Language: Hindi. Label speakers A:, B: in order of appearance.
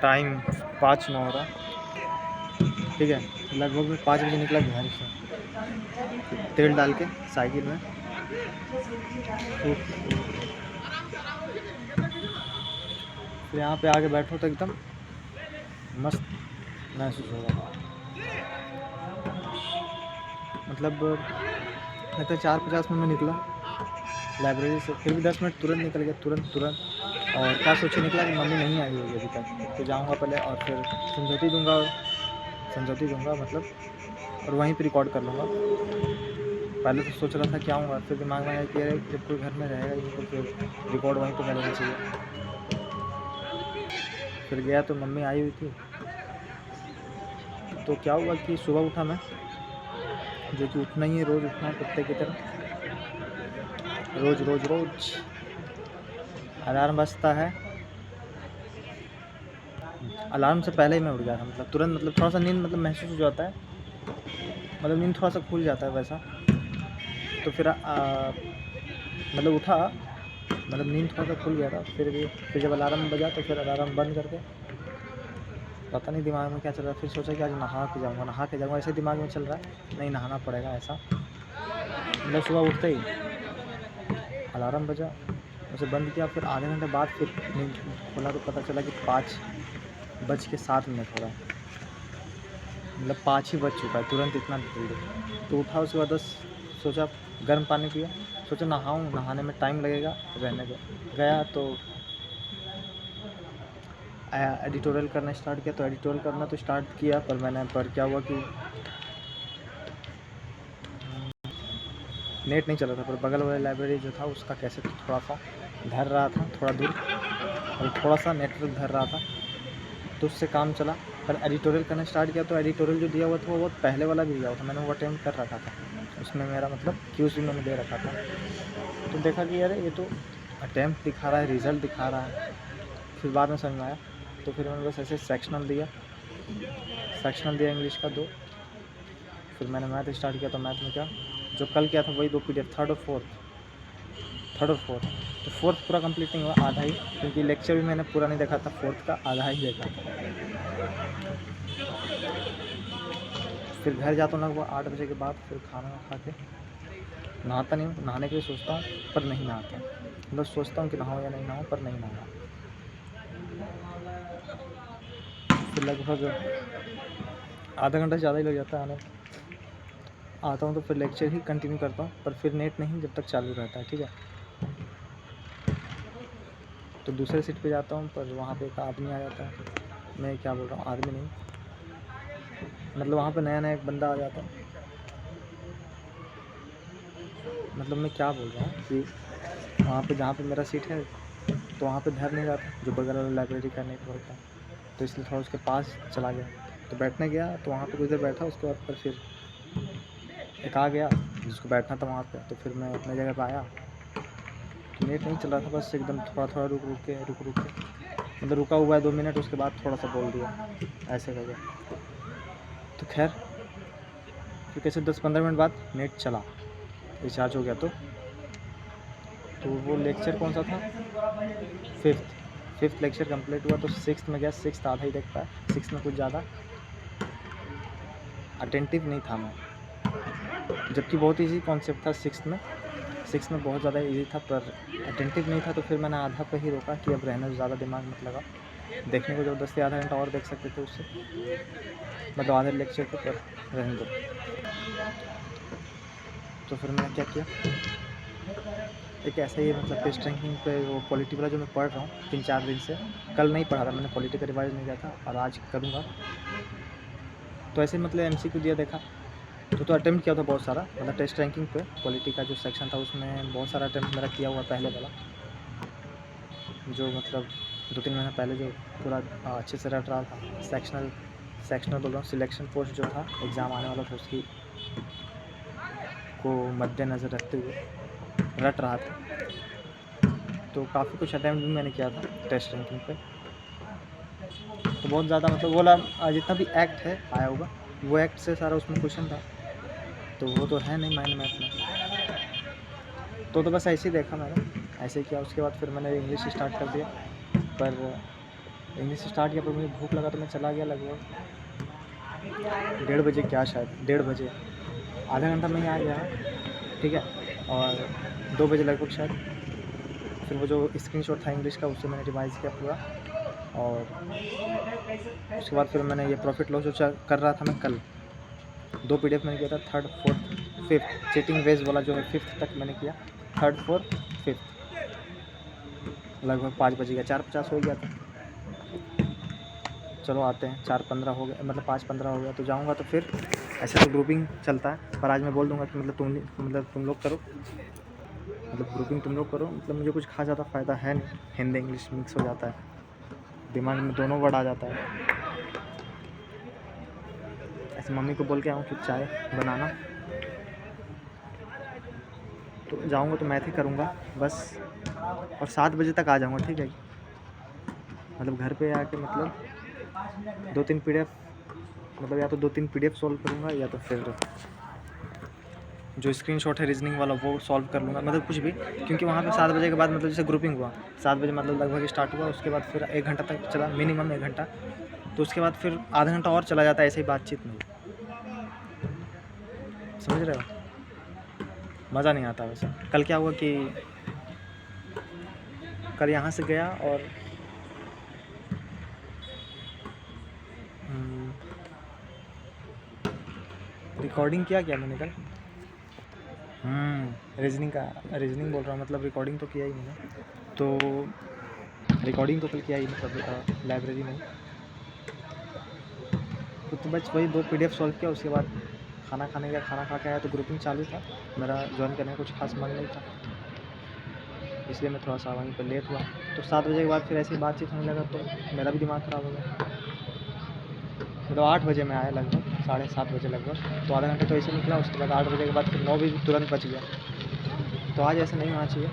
A: टाइम 5:09 हो रहा, ठीक है। लगभग मैं 5 बजे निकला घर से, तेल डाल के साइकिल में। फिर यहाँ पे आके बैठो तो एकदम मस्त महसूस होगा। मतलब लगता है 4:50 में मैं निकला लाइब्रेरी से, फिर भी 10 मिनट तुरंत निकल गया, तुरंत। और क्या सोचे निकला कि मम्मी नहीं आई होगी अभी तक, तो जाऊँगा पहले और फिर समझौती दूँगा मतलब, और वहीं पे रिकॉर्ड कर लूँगा। पहले तो सोच रहा था कि आऊँगा, फिर दिमाग में आया कि अरे जब कोई घर में रहेगा ही नहीं तो फिर रिकॉर्ड वहीं पे कर लेना चाहिए। फिर गया तो मम्मी आई हुई थी। तो क्या हुआ कि सुबह उठा मैं, जो कि उठना ही है, रोज़ उठना है कुत्ते की तरह, रोज़ अलार्म बजता है। अलार्म से पहले ही मैं उठ गया था, मतलब तुरंत, मतलब थोड़ा सा नींद मतलब महसूस हो जाता है, मतलब नींद थोड़ा सा खुल जाता है वैसा। तो फिर मतलब उठा, मतलब नींद थोड़ा सा खुल गया था। फिर जब अलार्म बजा तो फिर अलार्म बंद करके, पता नहीं दिमाग में क्या चल रहा है, फिर सोचा कि आज नहा के जाऊँगा, ऐसे दिमाग में चल रहा है नहीं नहाना पड़ेगा ऐसा। मतलब सुबह उठते ही अलार्म बजा, उसे बंद किया, फिर आधे घंटे बाद फिर नींद खोला तो पता चला कि 5:07 हो रहा है, मतलब 5 ही बज चुका है, तुरंत इतना जल्दी। तो उठा, उसके बाद बस सोचा गर्म पानी पिया, सोचा नहाने में टाइम लगेगा, रहने दो। गया तो एडिटोरियल करना स्टार्ट किया, तो एडिटोरियल करना तो स्टार्ट किया, पर क्या हुआ कि नेट नहीं चल रहा था। पर बगल वाले लाइब्रेरी जो था उसका कैसे थोड़ा सा धर रहा था, थोड़ा दूर, और थोड़ा सा नेटवर्क धर रहा था, तो उससे काम चला। पर एडिटोरियल करना स्टार्ट किया तो एडिटोरियल जो दिया हुआ था वो बहुत पहले वाला भी दिया हुआ था, मैंने वो अटेम्प्ट कर रखा था, उसमें मेरा मतलब क्यूज भी मैंने दे रखा था। तो देखा कि यार ये तो अटेम्प्ट दिखा रहा है, रिज़ल्ट दिखा रहा है। फिर बाद में समझ में आया, तो फिर मैंने बस ऐसे सेक्शनल दिया इंग्लिश का 2। फिर मैंने मैथ स्टार्ट किया, तो मैथ में क्या जो कल किया था वही 2 PDF, थर्ड और फोर्थ। तो फोर्थ पूरा कंप्लीट नहीं हुआ, आधा ही, क्योंकि लेक्चर भी मैंने पूरा नहीं देखा था, फोर्थ का आधा ही देखा था। फिर घर जाता हूँ लगभग 8 बजे के बाद, फिर खाना खा के नहाता नहीं हूँ, नहाने के लिए सोचता हूँ पर नहीं नहाता, मतलब सोचता हूँ कि नहाऊँ या नहीं नहाऊँ, पर नहीं नहाऊँ। फिर लगभग आधा घंटा ज़्यादा ही लग जाता है आने। आता हूँ तो फिर लेक्चर ही कंटिन्यू करता हूँ, पर फिर नेट नहीं जब तक चालू रहता है, ठीक है। तो दूसरे सीट पे जाता हूँ, पर वहाँ पे एक आदमी आ जाता है, मैं क्या बोल रहा हूँ, आदमी नहीं, मतलब वहाँ पे नया एक बंदा आ जाता है। मतलब मैं क्या बोल रहा हूँ कि वहाँ पे जहाँ पे मेरा सीट है तो वहाँ पे धर नहीं रहा था, जो बगल वाला लाइब्रेरी का नेटवर्क है, तो इसलिए थोड़ा उसके पास चला गया। तो बैठने गया तो वहाँ पे कुछ देर बैठा, उसके बाद पर फिर एक आ गया जिसको बैठना था वहाँ पे, तो फिर मैं अपने जगह पे आया, तो नेट नहीं चल रहा था, बस एकदम थोड़ा रुक के मतलब रुका हुआ है 2 मिनट, उसके बाद थोड़ा सा बोल दिया ऐसे करके। तो खैर फिर कैसे 10-15 मिनट बाद नेट चला, रिचार्ज हो गया। तो वो लेक्चर कौन सा था, फिफ्थ लेक्चर कंप्लीट हुआ। तो सिक्स्थ में गया, सिक्स्थ आधा ही देख पाया, सिक्स्थ में कुछ ज़्यादा अटेंटिव नहीं था मैं, जबकि बहुत ईजी कॉन्सेप्ट था सिक्स्थ में बहुत ज़्यादा ईजी था, पर अटेंटिव नहीं था। तो फिर मैंने आधा पे ही रोका कि अब रहने ज़्यादा दिमाग मत लगा, देखने को ज़बरदस्ती आधा घंटा और देख सकते थे उससे, मतलब आधे लेक्चर को, पर रहने दो। तो फिर मैंने क्या किया, एक ऐसा ही मतलब टेस्ट रैंकिंग पे वो पॉलिटी वाला जो मैं पढ़ रहा हूँ 3-4 दिन से, कल नहीं पढ़ा था मैंने, पॉलिटी का रिवाइज नहीं किया था और आज करूँगा। तो ऐसे मतलब MCQ दिया, देखा तो अटेम्प्ट किया था बहुत सारा, मतलब टेस्ट रैंकिंग पे पॉलिटी का जो सेक्शन था उसमें बहुत सारा अटेम्प्ट मेरा किया हुआ पहले वाला, जो मतलब 2-3 महीने पहले जो पूरा अच्छे से रट रहा था। सेक्शनल बोल रहा हूँ, सिलेक्शन पोस्ट जो था एग्ज़ाम आने वाला था उसकी को मद्देनज़र रखते हुए रट रहा था। तो काफ़ी कुछ अटैम्प्ट भी मैंने किया था टेस्ट रैंकिंग पे। तो बहुत ज़्यादा मतलब बोला जितना भी एक्ट है आया होगा वो एक्ट से सारा उसमें क्वेश्चन था, तो वो तो है नहीं माइंड मैथ में, तो बस ऐसे ही देखा मैंने, ऐसे ही किया। उसके बाद फिर मैंने इंग्लिश स्टार्ट कर दिया, पर इंग्लिश स्टार्ट किया, पर मुझे भूख लगा तो मैं चला गया लगभग 1:30 बजे, क्या शायद 1:30 बजे, आधा घंटा में ही आ गया, ठीक है। और 2 बजे लगभग शायद फिर वो जो स्क्रीनशॉट था इंग्लिश का उससे मैंने रिवाइज़ किया पूरा। और उसके बाद फिर मैंने ये प्रॉफिट लॉस जो कर रहा था मैं कल 2 PDF मैंने किया था, 3rd 4th 5th cheating veg वाला जो है 5th तक मैंने किया, 3rd 4th 5th लगभग 5 बज गया, 4:50 हो गया था। चलो आते हैं, 4:15 हो गया, मतलब 5:15 हो गया तो जाऊंगा। तो फिर ऐसे तो ग्रुपिंग चलता है, पर आज मैं बोल दूंगा कि मतलब तुम लोग करो, मतलब ग्रुपिंग तुम लोग करो। मतलब मुझे कुछ खास ज़्यादा फ़ायदा है नहीं, हिंदी इंग्लिश मिक्स हो जाता है, दिमाग में दोनों वर्ड आ जाता है। ऐसे मम्मी को बोल के आऊँ कि चाय बनाना, तो जाऊँगा तो मैथ ही करूँगा बस, और 7 बजे तक आ जाऊँगा, ठीक है। मतलब घर पे आके मतलब 2-3 PDF, मतलब या तो 2-3 PDF सॉल्व करूँगा, या तो फिर जो स्क्रीनशॉट है रीजनिंग वाला वो सॉल्व कर लूँगा, मतलब कुछ भी। क्योंकि वहाँ पे 7 बजे के बाद मतलब जैसे ग्रुपिंग हुआ 7 बजे मतलब लगभग स्टार्ट हुआ, उसके बाद फिर 1 घंटा तक चला, मिनिमम 1 घंटा, तो उसके बाद फिर आधा घंटा और चला जाता है ऐसे ही बातचीत में, समझ रहे हो, मज़ा नहीं आता वैसा। कल क्या हुआ कि कल यहाँ से गया और रिकॉर्डिंग क्या मैंने कल, रीजनिंग बोल रहा हूँ, मतलब रिकॉर्डिंग तो किया ही मैंने, तो रिकॉर्डिंग तो कल किया ही मतलब लाइब्रेरी में। तो बस वही 2 PDF सॉल्व किया, उसके बाद खाना खा के आया, तो ग्रुपिंग चालू था मेरा, ज्वाइन करने का कुछ खास मन नहीं था, इसलिए मैं थोड़ा सा वहीं पर लेट हुआ। तो 7 बजे के बाद फिर ऐसी बातचीत होने लगा, तो मेरा भी दिमाग ख़राब हो गया। मतलब 8 बजे मैं आया लगभग, 7:30 बजे लगभग, तो आधा घंटा तो ऐसे निकला। उसके बाद 8 बजे के बाद फिर 9 बजे तुरंत बच गया। तो आज ऐसा नहीं होना चाहिए,